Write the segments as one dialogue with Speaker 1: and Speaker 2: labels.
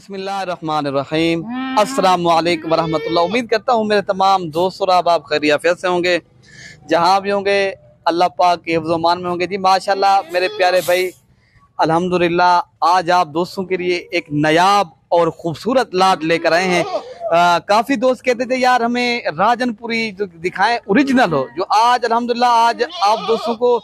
Speaker 1: बिस्मिल्लाहिर्रहमानिर्रहीम। अस्सलाम वालेकुम वरहमतुल्लाह। उम्मीद करता हूँ मेरे तमाम दोस्त और आप खैरियत से होंगे, जहाँ भी होंगे अल्लाह पाक के हिफ्ज़ मान में होंगे। जी माशाल्लाह मेरे प्यारे भाई, अल्हम्दुलिल्लाह आज आप दोस्तों के लिए एक नायाब और ख़ूबसूरत लाट लेकर आए हैं। काफ़ी दोस्त कहते थे यार हमें राजनपुरी जो दिखाएं ओरिजिनल हो, जो आज अल्हम्दुलिल्लाह आज आप दोस्तों को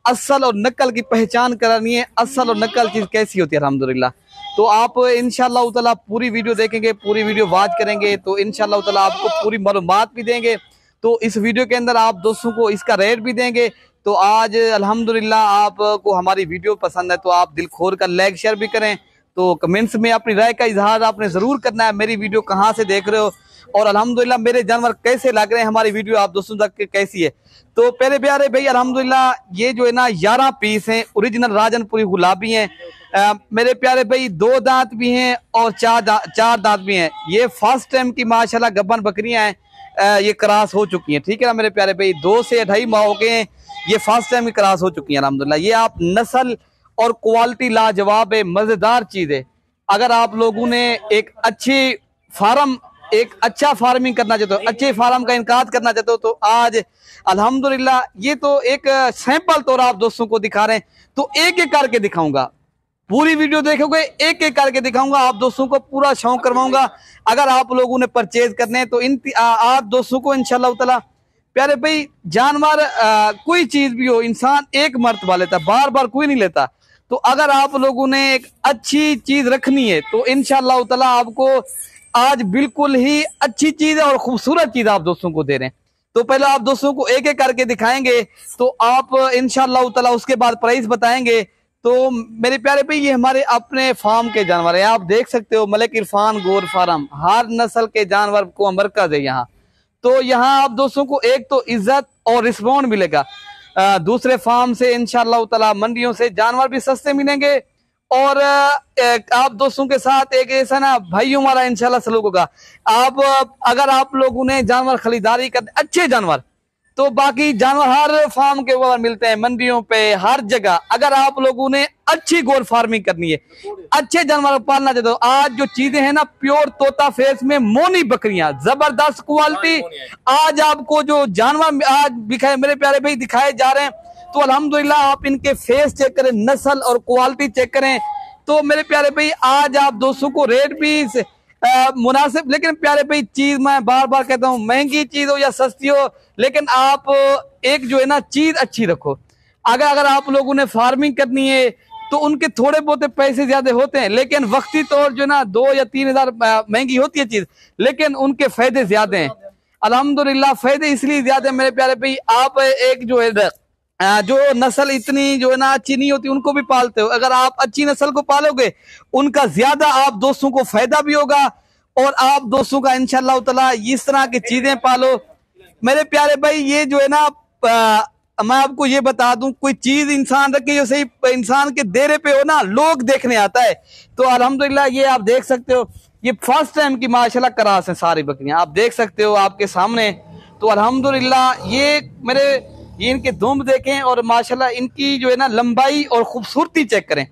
Speaker 1: असल और नकल की पहचान करानी है। असल और नकल चीज़ कैसी होती है अल्हम्दुलिल्लाह। तो आप इंशाअल्लाह ताला पूरी वीडियो देखेंगे, पूरी वीडियो वॉच करेंगे तो इंशाअल्लाह ताला आपको पूरी मालूमात भी देंगे। तो इस वीडियो के अंदर आप दोस्तों को इसका रेट भी देंगे। तो आज अल्हम्दुलिल्लाह आपको हमारी वीडियो पसंद है तो आप दिल खोल कर लाइक शेयर भी करें। तो कमेंट्स में अपनी राय का इजहार आपने ज़रूर करना है, मेरी वीडियो कहाँ से देख रहे हो और अल्हम्दुलिल्लाह मेरे जानवर कैसे लग रहे हैं, हमारी वीडियो आप दोस्तों तक कैसी है। तो पहले प्यारे भाई अल्हम्दुलिल्लाह ये जो है ना 11 पीस हैं, ओरिजिनल राजनपुरी गुलाबी हैं। मेरे प्यारे भाई 2 दांत भी हैं और 4 दांत भी हैं। ये फर्स्ट टाइम की माशाल्लाह गब्बन बकरियां हैं, ये क्रॉस हो चुकी हैं। ठीक है ना मेरे प्यारे भाई, 2 से 2.5 माह हो गए हैं, ये फर्स्ट टाइम की क्रॉस हो चुकी है अल्हम्दुलिल्लाह। ये आप नस्ल और क्वालिटी लाजवाब है, मजेदार चीज है। अगर आप लोगों ने एक अच्छी फार्म, एक अच्छा फार्मिंग करना चाहते हो, अच्छे फार्म का इनकार करना चाहते हो, तो आज अल्हम्दुलिल्लाह ये तो एक सैंपल तौर आप दोस्तों को दिखा रहे हैं। तो एक एक करके दिखाऊंगा, पूरी वीडियो देखोगे एक एक करके दिखाऊंगा, आप दोस्तों को पूरा शौक करवाऊंगा। अगर आप लोगों ने परचेज करने हैं तो आप दोस्तों को इंशाल्लाह ताला प्यारे भाई जानवर कोई चीज भी हो, इंसान एक मर्तबा लेता, बार बार कोई नहीं लेता। तो अगर आप लोगों ने एक अच्छी चीज रखनी है तो इंशाल्लाह ताला आपको आज बिल्कुल ही अच्छी चीज है और खूबसूरत चीज आप दोस्तों को दे रहे हैं। तो पहले आप दोस्तों को एक एक करके दिखाएंगे तो आप इंशाल्लाह ताला उसके बाद प्राइस बताएंगे। तो मेरे प्यारे भाई ये हमारे अपने फार्म के जानवर है, आप देख सकते हो मलिक इरफान गोर फार्म, हर नस्ल के जानवर को मरकज है यहाँ। तो यहाँ आप दोस्तों को एक तो इज्जत और रिस्पॉन्ड मिलेगा, दूसरे फार्म से इंशाल्लाह ताला मंडियों से जानवर भी सस्ते मिलेंगे और आप दोस्तों के साथ एक ऐसा ना भाइयों हमारा इंशाल्लाह सलूक होगा। आप अगर आप लोगों ने जानवर खरीदारी कर अच्छे जानवर, तो बाकी जानवर हर फार्म के ऊपर मिलते हैं, मंडियों पे हर जगह। अगर आप लोगों ने अच्छी गोर फार्मिंग करनी है, अच्छे जानवर पालना चाहते हो, आज जो चीजें हैं ना प्योर तोता फेस में मोनी बकरियां, जबरदस्त क्वालिटी। आज आपको जो जानवर आज दिखाए मेरे प्यारे भाई दिखाए जा रहे हैं, तो अल्हम्दुलिल्लाह आप इनके फेस चेक करें, नस्ल और क्वालिटी चेक करें। तो मेरे प्यारे भाई आज आप दोस्तों को रेट भी मुनासिब, लेकिन प्यारे भाई चीज मैं बार बार कहता हूँ, महंगी चीज हो या सस्ती हो, लेकिन आप एक जो है ना चीज अच्छी रखो। अगर आप लोगों ने फार्मिंग करनी है तो उनके थोड़े बहुत पैसे ज्यादा होते हैं, लेकिन वक्ती तौर जो ना 2 या 3 हजार महंगी होती है चीज, लेकिन उनके फायदे ज्यादा हैं। अल्हम्दुलिल्लाह फायदे इसलिए ज्यादा है मेरे प्यारे भाई, आप एक जो है जो नस्ल इतनी जो है ना अच्छी नहीं होती उनको भी पालते हो, अगर आप अच्छी नस्ल को पालोगे उनका ज्यादा आप दोस्तों को फायदा भी होगा और आप दोस्तों का इंशाल्लाह ताला इस तरह की चीजें पालो। मेरे प्यारे भाई ये जो है ना मैं आपको ये बता दूं, कोई चीज इंसान रखे जो सही इंसान के देरे पे हो ना लोग देखने आता है। तो अल्हम्दुलिल्लाह ये आप देख सकते हो, ये फर्स्ट टाइम की माशाल्लाह क्रॉस है सारी बकरियां, आप देख सकते हो आपके सामने। तो अल्हम्दुलिल्लाह ये इनके दुम देखें और माशाल्लाह इनकी जो है ना लंबाई और खूबसूरती चेक करें,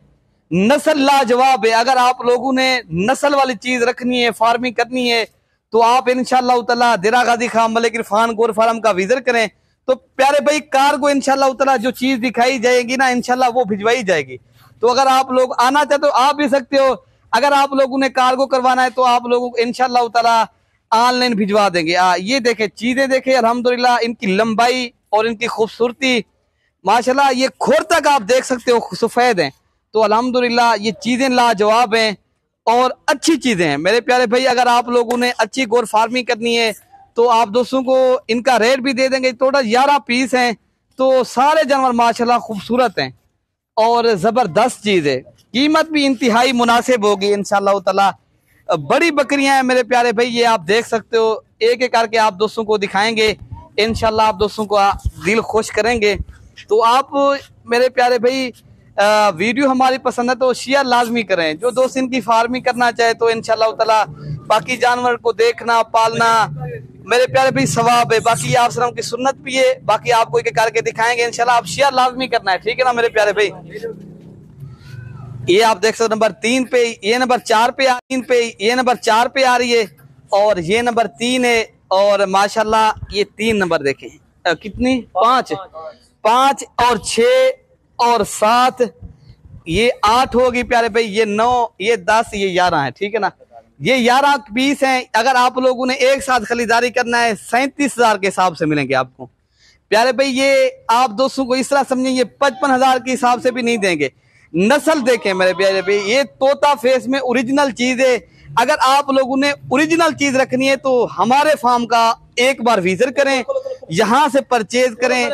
Speaker 1: नस्ल लाजवाब है। अगर आप लोगों ने नस्ल वाली चीज रखनी है, फार्मिंग करनी है, तो आप इंशाल्लाह ताला दिरा गाजी खां मलिक इरफान गोर फार्म का विजिट करें। तो प्यारे भाई कार को इंशाल्लाह ताला जो चीज दिखाई जाएगी ना इंशाल्लाह वो भिजवाई जाएगी। तो अगर आप लोग आना चाहते हो आप भी सकते हो, अगर आप लोगों ने कार्गो करवाना है तो आप लोगों को इंशाल्लाह ताला ऑनलाइन भिजवा देंगे। ये देखें चीजें देखें, अल्हम्दुलिल्लाह इनकी लंबाई और इनकी खूबसूरती माशाल्लाह, ये खोर तक आप देख सकते हो सफेद हैं। तो अल्हम्दुलिल्लाह ये चीजें लाजवाब हैं और अच्छी चीजें हैं मेरे प्यारे भाई। अगर आप लोगों ने अच्छी गोर फार्मिंग करनी है तो आप दोस्तों को इनका रेट भी दे देंगे। टोटल 11 पीस हैं, तो सारे जानवर माशाल्लाह खूबसूरत हैं और जबरदस्त चीज है, कीमत भी इंतहाई मुनासिब होगी इंशाल्लाह ताला। बड़ी बकरियां हैं मेरे प्यारे भाई, ये आप देख सकते हो, एक एक करके आप दोस्तों को दिखाएंगे, इंशाल्लाह आप दोस्तों को दिल खुश करेंगे। तो आप मेरे प्यारे भाई वीडियो हमारी पसंद है तो शेयर लाजमी करें। जो दोस्त इनकी फार्मिंग करना चाहे तो इंशाल्लाह ताला बाकी जानवर को देखना पालना मेरे प्यारे भाई सवाब है, बाकी आप सलाम की सुन्नत भी है। बाकी आपको एक करके दिखाएंगे इंशाल्लाह, आप शेयर लाजमी करना है, ठीक है ना मेरे प्यारे भाई। ये आप देख सकते हो नंबर 3 पे, ये नंबर 4 पे, 3 पे, ये नंबर 4 पे आ रही है और ये नंबर 3 है। और माशाल्लाह ये 3 नंबर देखें कितनी 5 5 और 6 और 7, ये 8 होगी प्यारे भाई, ये 9, ये 10, ये 11 है, ठीक है ना। ये 11 पीस हैं। अगर आप लोगों ने एक साथ खरीदारी करना है 37,000 के हिसाब से मिलेंगे आपको प्यारे भाई। ये आप दोस्तों को इस तरह समझें, ये 55,000 के हिसाब से भी नहीं देंगे। नस्ल देखें मेरे प्यारे भाई, ये तोता फेस में ओरिजिनल चीज है। अगर आप लोगों ने ओरिजिनल चीज रखनी है तो हमारे फार्म का एक बार विजिट करें, यहाँ से परचेज करें,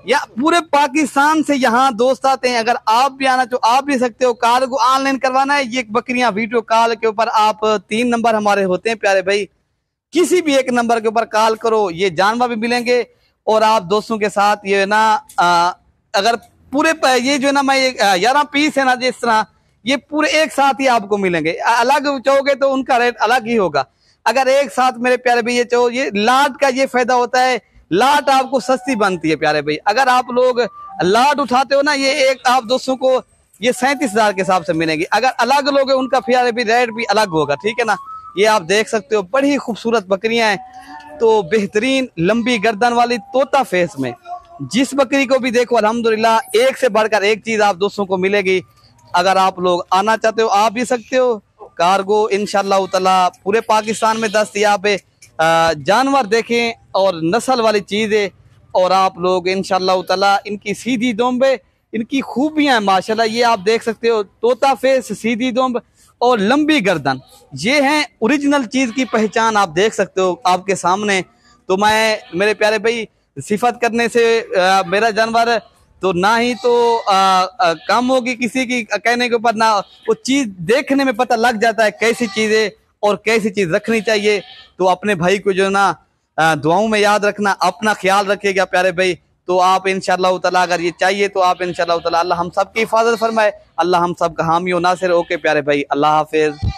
Speaker 1: या पूरे पाकिस्तान से यहाँ दोस्त आते हैं। अगर आप भी आना तो आप भी सकते हो। कार को ऑनलाइन करवाना है, ये बकरियां वीडियो कॉल के ऊपर आप 3 नंबर हमारे होते हैं प्यारे भाई, किसी भी एक नंबर के ऊपर कॉल करो, ये जानवर भी मिलेंगे। और आप दोस्तों के साथ ये ना अगर पूरे ये जो है ना मैं 11 पीस है ना, जिस तरह ये पूरे एक साथ ही आपको मिलेंगे। अलग चाहोगे तो उनका रेट अलग ही होगा। अगर एक साथ मेरे प्यारे भाई ये चाहो, ये लाट का ये फायदा होता है, लाट आपको सस्ती बनती है प्यारे भाई। अगर आप लोग लाट उठाते हो ना, ये एक आप दोस्तों को ये 37,000 के हिसाब से मिलेगी। अगर अलग लोगे उनका प्यारे भाई रेट भी अलग होगा, ठीक है ना। ये आप देख सकते हो, बड़ी खूबसूरत बकरियां हैं। तो बेहतरीन लंबी गर्दन वाली तोता फेस में जिस बकरी को भी देखो अल्हम्दुलिल्लाह एक से बढ़कर एक चीज आप दोस्तों को मिलेगी। अगर आप लोग आना चाहते हो आप भी सकते हो। कार्गो इंशाअल्लाह ताला पूरे पाकिस्तान में दस्तयाब है। जानवर देखें और नस्ल वाली चीज है। और आप लोग इंशाअल्लाह ताला इनकी सीधी दुम्ब, इनकी खूबियां हैं माशाल्लाह। ये आप देख सकते हो, तोता फेस, सीधी दुम्ब और लंबी गर्दन, ये हैं ओरिजिनल चीज की पहचान। आप देख सकते हो आपके सामने। तो मैं मेरे प्यारे भाई सिफत करने से मेरा जानवर तो ना ही तो कम होगी किसी की कहने के ऊपर, ना वो चीज देखने में पता लग जाता है कैसी चीज है और कैसी चीज रखनी चाहिए। तो अपने भाई को जो ना दुआओं में याद रखना, अपना ख्याल रखिएगा प्यारे भाई। तो आप इंशाअल्लाह ताला अगर ये चाहिए तो आप इंशाअल्लाह ताला, अल्लाह हम सब की हिफाजत फरमाए, अल्लाह हम सब का हामी और नासिर। ओके प्यारे भाई, अल्लाह हाफिज।